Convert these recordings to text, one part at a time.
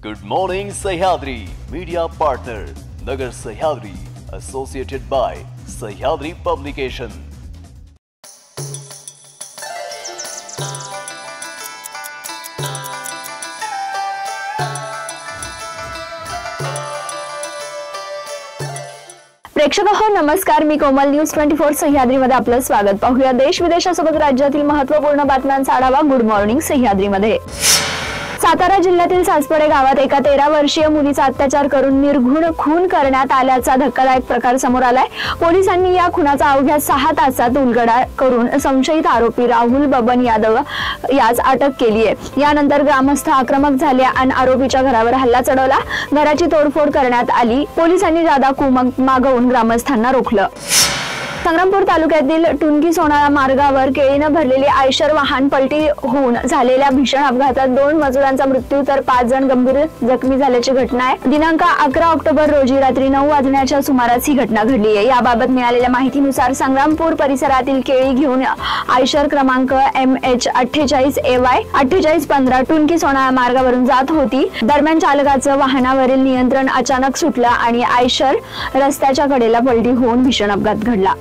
Good morning Sahyadri media partner Nagar Sahyadri associated by Sahyadri publication. प्रेक्षक हो नमस्कार, मी कोमल न्यूज 24 सह्याद्री मध्ये आपलं स्वागत। पाहूया देश विदेशासोबत राज्यातील महत्त्वपूर्ण बातम्यांचा आढावा गुड मॉर्निंग सह्याद्री मध्ये। सातारा जिल्ह्यातील सासपडे गावात एका 13 वर्षीय मुलीचा अत्याचार करून निर्घृण खून करण्यात आल्याचा धक्कादायक प्रकार समोर आलाय। पोलिसांनी या खुनाचा अवघ्या 6 तासात उलगडा करून संशयित आरोपी राहुल बबन यादव यास अटक केली आहे। यानंतर ग्रामस्थ आक्रमक झाले आणि आरोपीच्या घरावर हल्ला चढवला। घराची तोडफोड करण्यात आली। पोलिसांनी जादा कुमक मागवून ग्रामस्थांना रोखलं। संग्रामपूर तालुक्यातील टुनकी सोनाळा मार्गावर केळीनं भरलेली आयशर वाहन पलटी होऊन झालेल्या भीषण अपघातात 2 मजुरांचा मृत्यू तर 5 जण गंभीर जखमी झाल्याची घटना आहे। दिनांक 11 ऑक्टोबर रोजी रात्री 9 वाजण्याच्या सुमारास ही घटना घडली आहे। याबाबत मिळालेल्या माहितीनुसार संग्रामपूर परिसरातील केळी घेऊन आयशर क्रमांक MH 48 AY 4815 टुनकी सोनाळा मार्गावरून जात होती। दरम्यान चालकाचं वाहनावरील नियंत्रण अचानक सुटलं आणि आयशर रस्त्याच्या कडेला पलटी होऊन भीषण अपघात घडला।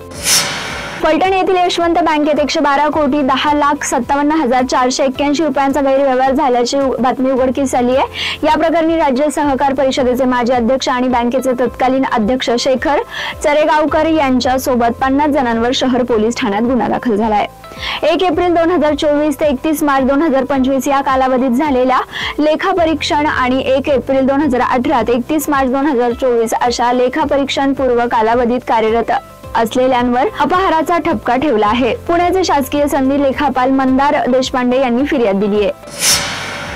फलटण येथील यशवंत बँकेत 112 कोटी 10,57,481 रुपयांचा गैरव्यवहार झाल्याची बातमी उघडकीस आली आहे। या प्रकरणी राज्य सहकार परिषदेचे माजी अध्यक्ष आणि बँकेचे तत्कालीन अध्यक्ष शेखर चरेगावकर यांच्या सोबत 50 जणांवर शहर पोलीस ठाण्यात गुन्हा दाखल झाला आहे। 1 एप्रिल 2024 ते 31 मार्च 2025 या कालावधीत झालेल्या लेखापरीक्षण आणि 1 एप्रिल 2018 ते 31 मार्च 2024 अशा लेखापरीक्षण पूर्व कालावधीत कार्यरत असलेल्यांवर अपहाराचा ठपका ठेवला आहे। पुण्याचे शासकीय संधी लेखापाल मंदार देशपांडे यांनी फिर्याद दिली आहे।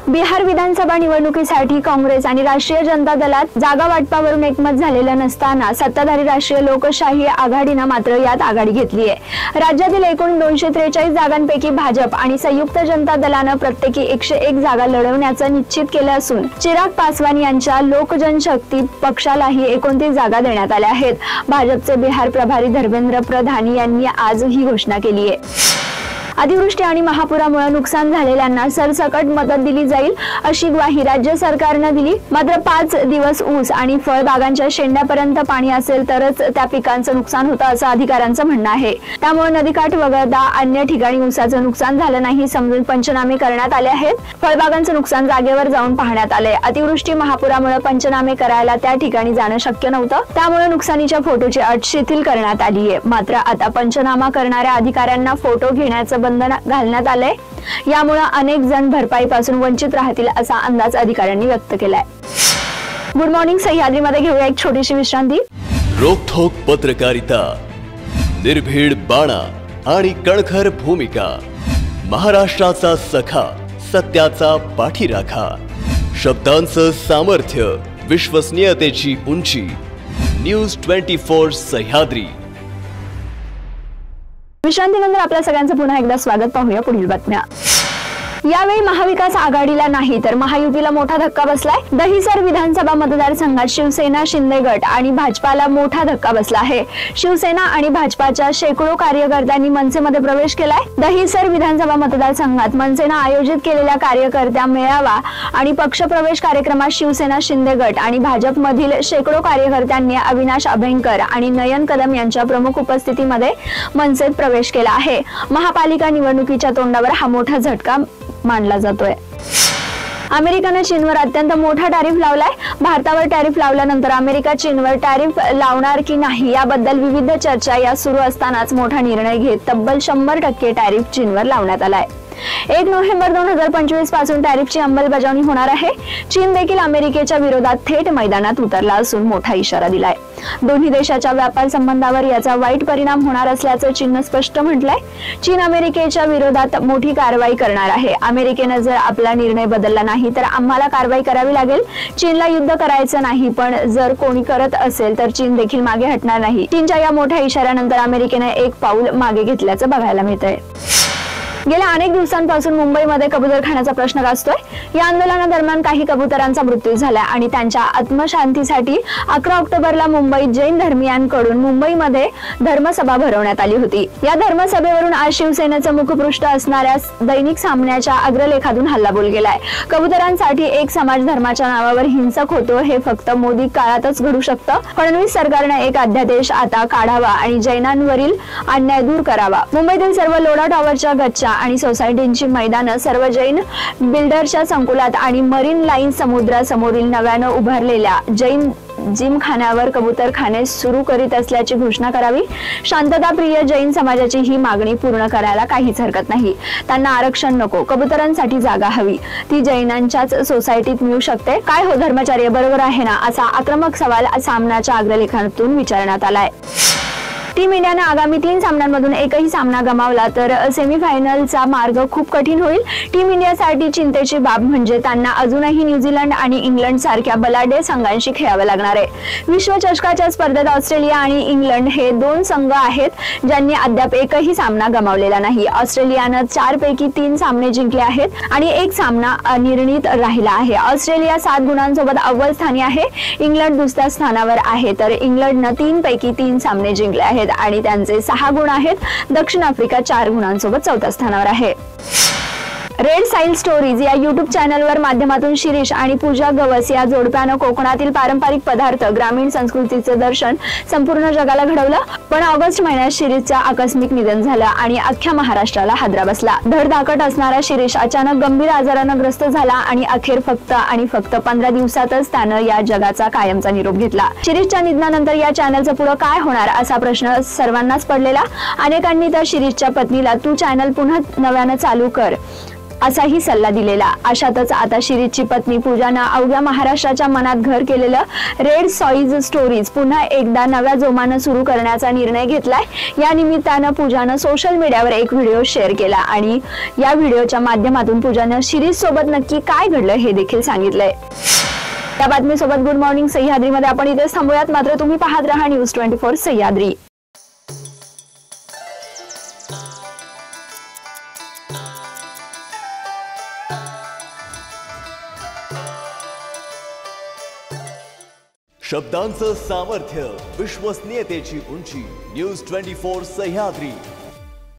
बिहार विधानसभा निवडणुकीसाठी काँग्रेस आणि राष्ट्रीय जनता दलात जागा वाटपावरून एकमत झालेलं नसताना सत्ताधारी राष्ट्रीय लोकशाही आघाडीनं मात्र यात आघाडी घेतली आहे। राज्यातील एकूण 243 जागांपैकी भाजप आणि संयुक्त जनता दलानं प्रत्येकी 101 जागा लढवण्याचं निश्चित केलं असून चिराग पासवान यांच्या लोक जनशक्ती पक्षालाही 29 जागा देण्यात आल्या आहेत। भाजपचे बिहार प्रभारी धर्मेंद्र प्रधान यांनी आज ही घोषणा केली आहे। अतिवृष्टी आणि महापुरामुळे नुकसान झालेल्यांना सरसकट मदत दिली जाईल अशी ग्वाही राज्य सरकारने दिली। मात्र 5 दिवस ऊस आणि फळबागांच्या शेंड्यापर्यंत पाणी असेल तरच त्या पिकांचं नुकसान होतं असं अधिकाऱ्यांचं म्हणणं आहे। त्यामुळे नदीकाठ वगळता अन्य ठिकाणी ऊसाचं नुकसान झालं नाही समजून पंचनामे करण्यात आले आहेत। फळबागांचं नुकसान जागेवर जाऊन पाहण्यात आले। अतिवृष्टी महापुरामुळे पंचनामे करायला त्या ठिकाणी जाणं शक्य नव्हतं, त्यामुळे नुकसानीच्या फोटोची अट शिथिल करण्यात आली आहे। मात्र आता पंचनामा करणाऱ्या अधिकाऱ्यांना फोटो घेण्याचं बंधन घालण्यात आलंय। यामुळे अनेक जण भरपाईपासून वंचित राहतील असा अंदाज अधिकाऱ्यांनी व्यक्त केलाय। गुड मॉर्निंग सह्याद्री मध्ये घेऊया एक छोटीशी विश्रांती। रोखोक पत्रकारिता, निर्भीड बाणा आणि कणखर भूमिका, महाराष्ट्राचा सखा, सत्याचा पाठीराखा, शब्दांचं सामर्थ्य, विश्वसनीयतेची उंची, न्यूज 24 सह्याद्री। विश्रांतीनंतर आपल्या सगळ्यांचं पुन्हा एकदा स्वागत। पाहूया पुढील बातम्या। यावेळी महाविकास आघाडीला नाही तर महायुतीला मोठा धक्का बसलाय। दहिसर विधानसभा मतदारसंघात शिवसेना, शिंदे गट आणि भाजपाला मोठा धक्का बसला आहे। शिवसेना आणि भाजपाच्या शेकडो कार्यकर्त्यांनी मनसेमध्ये प्रवेश केलाय। दहिसर विधानसभा मतदारसंघात मनसेनं आयोजित केलेल्या कार्यकर्त्या मेळावा आणि पक्षप्रवेश कार्यक्रमात शिवसेना, शिंदे गट आणि भाजपमधील शेकडो कार्यकर्त्यांनी अविनाश अभ्यंकर आणि नयन कदम यांच्या प्रमुख उपस्थितीमध्ये मनसेत प्रवेश केला आहे। महापालिका निवडणुकीच्या तोंडावर हा मोठा झटका मानला जातोय। अमेरिकेने चीनवर अत्यंत मोठा टॅरिफ लावलाय। भारतावर टॅरिफ लावल्यानंतर अमेरिका चीनवर टॅरिफ लावणार की नाही याबद्दल विविध चर्चा या सुरू असतानाच मोठा निर्णय घेत तब्बल 100% टॅरिफ चीनवर लावण्यात आलाय। 1 नोव्हेंबर 2025 पासून टॅरिफची अंमलबजावणी होणार आहे। चीन देखील अमेरिकेच्या विरोधात थेट मैदानात उतरला असून मोठा इशारा दिलाय। दोन्ही देशाच्या व्यापार संबंधावर याचा वाईट परिणाम होणार असल्याचं चीनने स्पष्ट म्हटलंय। चीन अमेरिकेच्या विरोधात मोठी कारवाई करणार आहे। अमेरिकेने जर आपला निर्णय बदलला नाही तर आम्हाला कारवाई करावी लागेल। चीनला युद्ध करायचं नाही, पण जर कोणी करत असेल तर चीन देखील मागे हटणार नाही। चीनच्या या मोठ्या इशाऱ्यानंतर अमेरिकेने एक पाऊल मागे घेतल्याचं बघायला मिळतंय। गेल्या अनेक दिवसांपासून मुंबईमध्ये कबूतरखान्याचा प्रश्न गाजतोय। या आंदोलनादरम्यान काही कबुतरांचा मृत्यू झाला आणि त्यांच्या आत्मशांतीसाठी 11 ऑक्टोबरला मुंबईत जैन धर्मीयांकडून मुंबईमध्ये धर्मसभा भरवण्यात आली होती। या धर्मसभेवरून आज शिवसेनेचं मुखपृष्ठ असणाऱ्या दैनिक सामन्याच्या अग्रलेखातून हल्लाबोल गेलाय। कबुतरांसाठी एक समाज धर्माच्या नावावर हिंसक होतो हे फक्त मोदी काळातच घडू शकतं। फडणवीस सरकारने एक अध्यादेश आता काढावा आणि जैनांवरील अन्याय दूर करावा। मुंबईतील सर्व लोढा टॉवरच्या गच्च्या आणि सोसायटींची मैदानं सर्व जैन बिल्डरच्या संकुलात आणि मरीन लाईन समुद्रासमोरील नव्यानं उभारलेल्या जैन जिमखान्यावर कबूतरखाने सुरू करीत असल्याची घोषणा करावी। शांतताप्रिय जैन समाजाची ही मागणी पूर्ण करायला काहीच हरकत नाही। त्यांना आरक्षण नको, कबुतरांसाठी जागा हवी, ती जैनांच्याच सोसायटीत मिळू शकते। काय हो धर्माचार्य, बरोबर आहे ना? असा आक्रमक सवाल सामनाच्या अग्रलेखातून विचारण्यात आलाय। टीम इंडियाने आगामी 3 सामन्यांमधून एकही सामना गमावला तर सेमीफायनलचा मार्ग खूप कठीण होईल। टीम इंडियासाठी चिंतेची बाब म्हणजे त्यांना अजूनही न्यूझीलंड आणि इंग्लंड सारख्या बलाढ्य संघांशी खेळावे लागणार आहे। विश्वचषकाच्या स्पर्धेत ऑस्ट्रेलिया आणि इंग्लंड हे 2 संघ आहेत ज्यांनी अद्याप एकही सामना गमावलेला नाही। ऑस्ट्रेलियानं 4 पैकी 3 सामने जिंकले आहेत आणि एक सामना अनिर्णित राहिला आहे। ऑस्ट्रेलिया 7 गुणांसोबत अव्वल स्थानी आहे, इंग्लंड दुसऱ्या स्थानावर आहे, तर इंग्लंडनं 3 पैकी 3 सामने जिंकले आहेत आणि त्यांचे 6 गुण आहेत। दक्षिण आफ्रिका 4 गुणांसोबत 4थ्या स्थानावर आहे। रेड साईल स्टोरीज या युट्यूब चॅनलवर माध्यमातून शिरीष आणि पूजा गवस या जोडप्यानं कोकणातील पारंपरिक पदार्थ, ग्रामीण संस्कृतीचं दर्शन संपूर्ण जगाला घडवलं। पण ऑगस्ट महिन्यात शिरीषचं आकस्मिक निधन झालं आणि अख्ख्या महाराष्ट्राला हादरा बसला। धडधाकट असणारा शिरीष अचानक गंभीर आजारानं ग्रस्त झाला आणि अखेर फक्त 15 दिवसातच त्यानं या जगाचा कायमचा निरोप घेतला। शिरीषच्या निधनानंतर या चॅनलचं पुढे काय होणार असा प्रश्न सर्वांनाच पडलेला। अनेकांनी तर शिरीषच्या पत्नीला तू चॅनल पुन्हा नव्यानं चालू कर असाही सल्ला दिलेला। अशातच आता शिरीषची पत्नी पूजानं अवघ्या महाराष्ट्राच्या मनात घर केलेलं रेड सॉईज स्टोरीज पुन्हा एकदा नव्या जोमानं सुरू करण्याचा निर्णय घेतलाय। या निमित्तानं पूजानं सोशल मीडियावर एक व्हिडिओ शेअर केला आणि या व्हिडिओच्या माध्यमातून पूजानं शिरीष सोबत नक्की काय घडलं हे देखील सांगितलंय। या बातमीसोबत गुड मॉर्निंग सह्याद्रीमध्ये आपण इथेच थांबूयात, मात्र तुम्ही पाहत रहा न्यूज 24 सह्याद्री। शब्दांचं सामर्थ्य, विश्वसनीयतेची उंची, न्यूज 24 सह्याद्री।